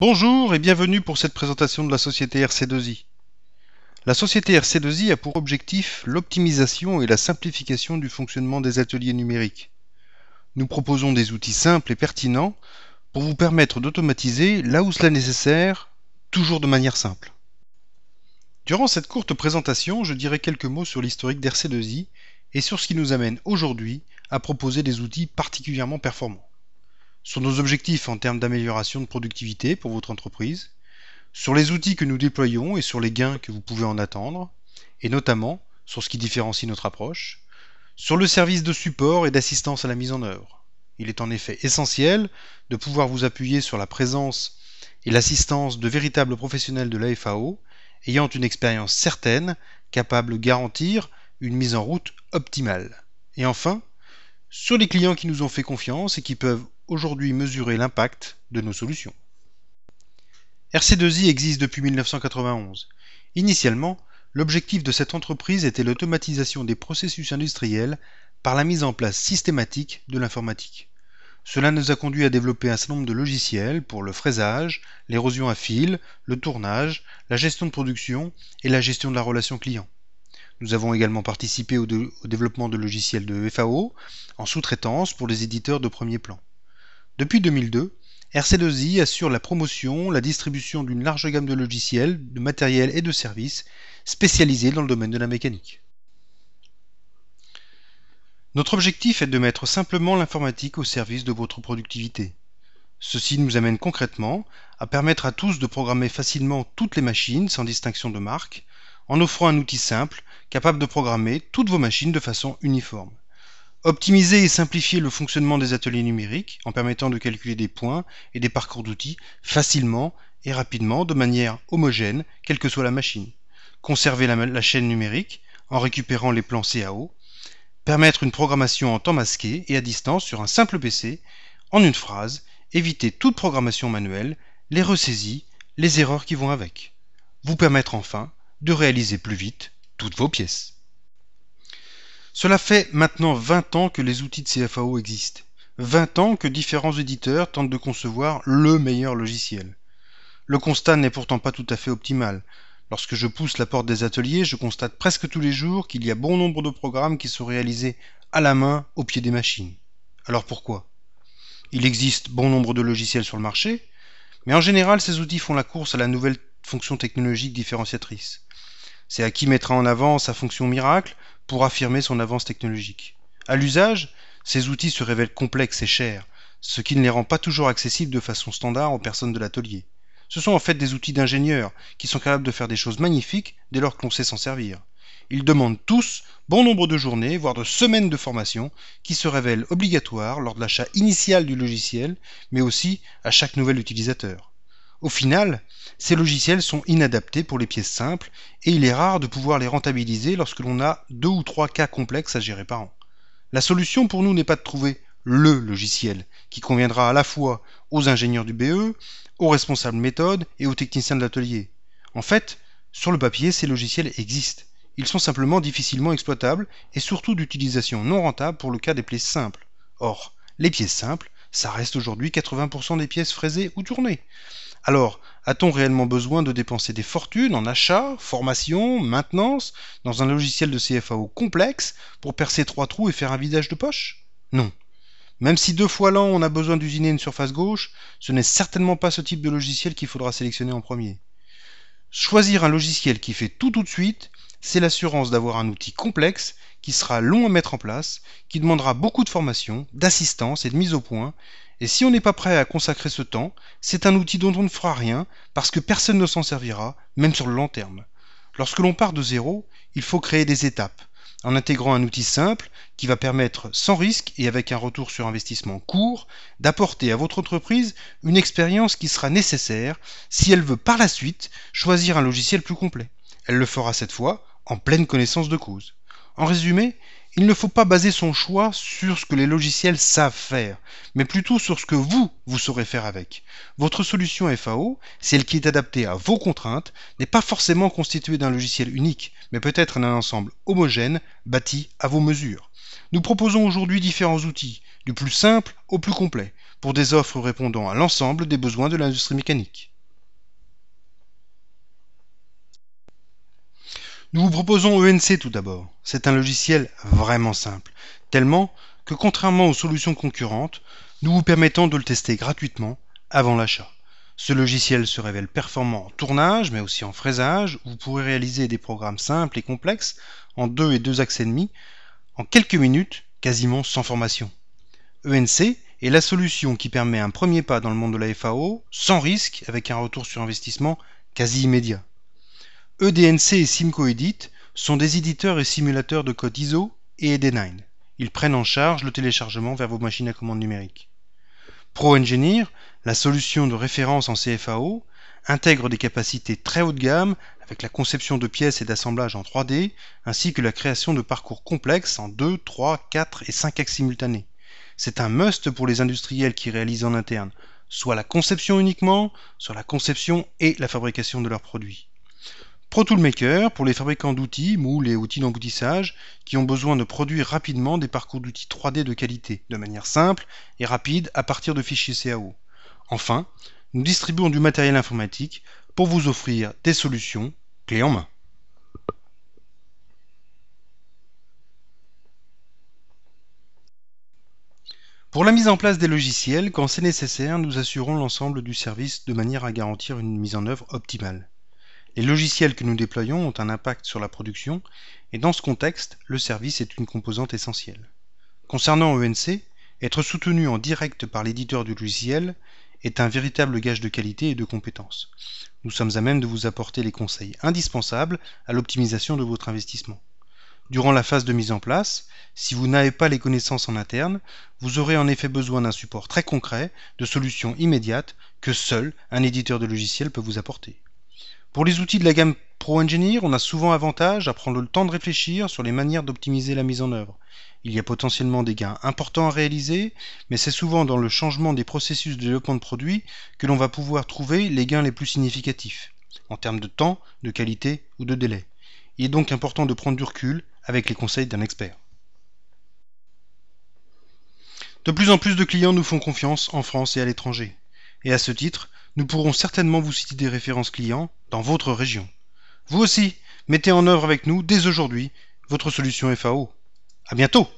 Bonjour et bienvenue pour cette présentation de la société RC2I. La société RC2I a pour objectif l'optimisation et la simplification du fonctionnement des ateliers numériques. Nous proposons des outils simples et pertinents pour vous permettre d'automatiser là où cela est nécessaire, toujours de manière simple. Durant cette courte présentation, je dirai quelques mots sur l'historique d'RC2I et sur ce qui nous amène aujourd'hui à proposer des outils particulièrement performants. Sur nos objectifs en termes d'amélioration de productivité pour votre entreprise, sur les outils que nous déployons et sur les gains que vous pouvez en attendre, et notamment sur ce qui différencie notre approche, sur le service de support et d'assistance à la mise en œuvre. Il est en effet essentiel de pouvoir vous appuyer sur la présence et l'assistance de véritables professionnels de la FAO, ayant une expérience certaine, capable de garantir une mise en route optimale. Et enfin, sur les clients qui nous ont fait confiance et qui peuvent aujourd'hui mesurer l'impact de nos solutions. RC2I existe depuis 1991. Initialement, l'objectif de cette entreprise était l'automatisation des processus industriels par la mise en place systématique de l'informatique. Cela nous a conduit à développer un certain nombre de logiciels pour le fraisage, l'érosion à fil, le tournage, la gestion de production et la gestion de la relation client. Nous avons également participé au développement de logiciels de FAO en sous-traitance pour les éditeurs de premier plan. Depuis 2002, RC2I assure la promotion, la distribution d'une large gamme de logiciels, de matériel et de services spécialisés dans le domaine de la mécanique. Notre objectif est de mettre simplement l'informatique au service de votre productivité. Ceci nous amène concrètement à permettre à tous de programmer facilement toutes les machines sans distinction de marque, en offrant un outil simple capable de programmer toutes vos machines de façon uniforme. Optimiser et simplifier le fonctionnement des ateliers numériques en permettant de calculer des points et des parcours d'outils facilement et rapidement de manière homogène, quelle que soit la machine. Conserver la chaîne numérique en récupérant les plans CAO. Permettre une programmation en temps masqué et à distance sur un simple PC, en une phrase, éviter toute programmation manuelle, les ressaisies, les erreurs qui vont avec. Vous permettre enfin de réaliser plus vite toutes vos pièces. Cela fait maintenant 20 ans que les outils de CFAO existent. 20 ans que différents éditeurs tentent de concevoir le meilleur logiciel. Le constat n'est pourtant pas tout à fait optimal. Lorsque je pousse la porte des ateliers, je constate presque tous les jours qu'il y a bon nombre de programmes qui sont réalisés à la main au pied des machines. Alors pourquoi ? Il existe bon nombre de logiciels sur le marché, mais en général ces outils font la course à la nouvelle fonction technologique différenciatrice. C'est à qui mettra en avant sa fonction miracle pour affirmer son avance technologique. À l'usage, ces outils se révèlent complexes et chers, ce qui ne les rend pas toujours accessibles de façon standard aux personnes de l'atelier. Ce sont en fait des outils d'ingénieurs qui sont capables de faire des choses magnifiques dès lors que l'on sait s'en servir. Ils demandent tous bon nombre de journées, voire de semaines de formation, qui se révèlent obligatoires lors de l'achat initial du logiciel, mais aussi à chaque nouvel utilisateur. Au final, ces logiciels sont inadaptés pour les pièces simples et il est rare de pouvoir les rentabiliser lorsque l'on a 2 ou 3 cas complexes à gérer par an. La solution pour nous n'est pas de trouver le logiciel qui conviendra à la fois aux ingénieurs du BE, aux responsables méthode et aux techniciens de l'atelier. En fait, sur le papier, ces logiciels existent. Ils sont simplement difficilement exploitables et surtout d'utilisation non rentable pour le cas des pièces simples. Or, les pièces simples, ça reste aujourd'hui 80% des pièces fraisées ou tournées. Alors, a-t-on réellement besoin de dépenser des fortunes en achat, formation, maintenance, dans un logiciel de CFAO complexe pour percer 3 trous et faire un vidage de poche ? Non. Même si 2 fois l'an on a besoin d'usiner une surface gauche, ce n'est certainement pas ce type de logiciel qu'il faudra sélectionner en premier. Choisir un logiciel qui fait tout de suite, c'est l'assurance d'avoir un outil complexe qui sera long à mettre en place, qui demandera beaucoup de formation, d'assistance et de mise au point. Et si on n'est pas prêt à consacrer ce temps, c'est un outil dont on ne fera rien parce que personne ne s'en servira, même sur le long terme. Lorsque l'on part de zéro, il faut créer des étapes, en intégrant un outil simple qui va permettre, sans risque et avec un retour sur investissement court, d'apporter à votre entreprise une expérience qui sera nécessaire si elle veut par la suite choisir un logiciel plus complet. Elle le fera cette fois en pleine connaissance de cause. En résumé, il ne faut pas baser son choix sur ce que les logiciels savent faire, mais plutôt sur ce que vous saurez faire avec. Votre solution FAO, celle qui est adaptée à vos contraintes, n'est pas forcément constituée d'un logiciel unique, mais peut-être d'un ensemble homogène, bâti à vos mesures. Nous proposons aujourd'hui différents outils, du plus simple au plus complet, pour des offres répondant à l'ensemble des besoins de l'industrie mécanique. Nous vous proposons ENC tout d'abord. C'est un logiciel vraiment simple, tellement que contrairement aux solutions concurrentes, nous vous permettons de le tester gratuitement avant l'achat. Ce logiciel se révèle performant en tournage, mais aussi en fraisage, où vous pourrez réaliser des programmes simples et complexes en 2 et 2 axes et demi, en quelques minutes, quasiment sans formation. ENC est la solution qui permet un premier pas dans le monde de la FAO, sans risque, avec un retour sur investissement quasi immédiat. EDNC et SimcoEdit sont des éditeurs et simulateurs de code ISO et ED9. Ils prennent en charge le téléchargement vers vos machines à commande numérique. ProEngineer, la solution de référence en CFAO, intègre des capacités très haut de gamme avec la conception de pièces et d'assemblage en 3D, ainsi que la création de parcours complexes en 2, 3, 4 et 5 axes simultanés. C'est un must pour les industriels qui réalisent en interne, soit la conception uniquement, soit la conception et la fabrication de leurs produits. ProToolmaker pour les fabricants d'outils, moules et outils d'emboutissage qui ont besoin de produire rapidement des parcours d'outils 3D de qualité, de manière simple et rapide à partir de fichiers CAO. Enfin, nous distribuons du matériel informatique pour vous offrir des solutions clés en main. Pour la mise en place des logiciels, quand c'est nécessaire, nous assurons l'ensemble du service de manière à garantir une mise en œuvre optimale. Les logiciels que nous déployons ont un impact sur la production et dans ce contexte, le service est une composante essentielle. Concernant ENC, être soutenu en direct par l'éditeur du logiciel est un véritable gage de qualité et de compétence. Nous sommes à même de vous apporter les conseils indispensables à l'optimisation de votre investissement. Durant la phase de mise en place, si vous n'avez pas les connaissances en interne, vous aurez en effet besoin d'un support très concret, de solutions immédiates que seul un éditeur de logiciel peut vous apporter. Pour les outils de la gamme ProEngineer, on a souvent avantage à prendre le temps de réfléchir sur les manières d'optimiser la mise en œuvre. Il y a potentiellement des gains importants à réaliser, mais c'est souvent dans le changement des processus de développement de produits que l'on va pouvoir trouver les gains les plus significatifs, en termes de temps, de qualité ou de délai. Il est donc important de prendre du recul avec les conseils d'un expert. De plus en plus de clients nous font confiance en France et à l'étranger. Et à ce titre, nous pourrons certainement vous citer des références clients dans votre région. Vous aussi, mettez en œuvre avec nous dès aujourd'hui votre solution FAO. À bientôt!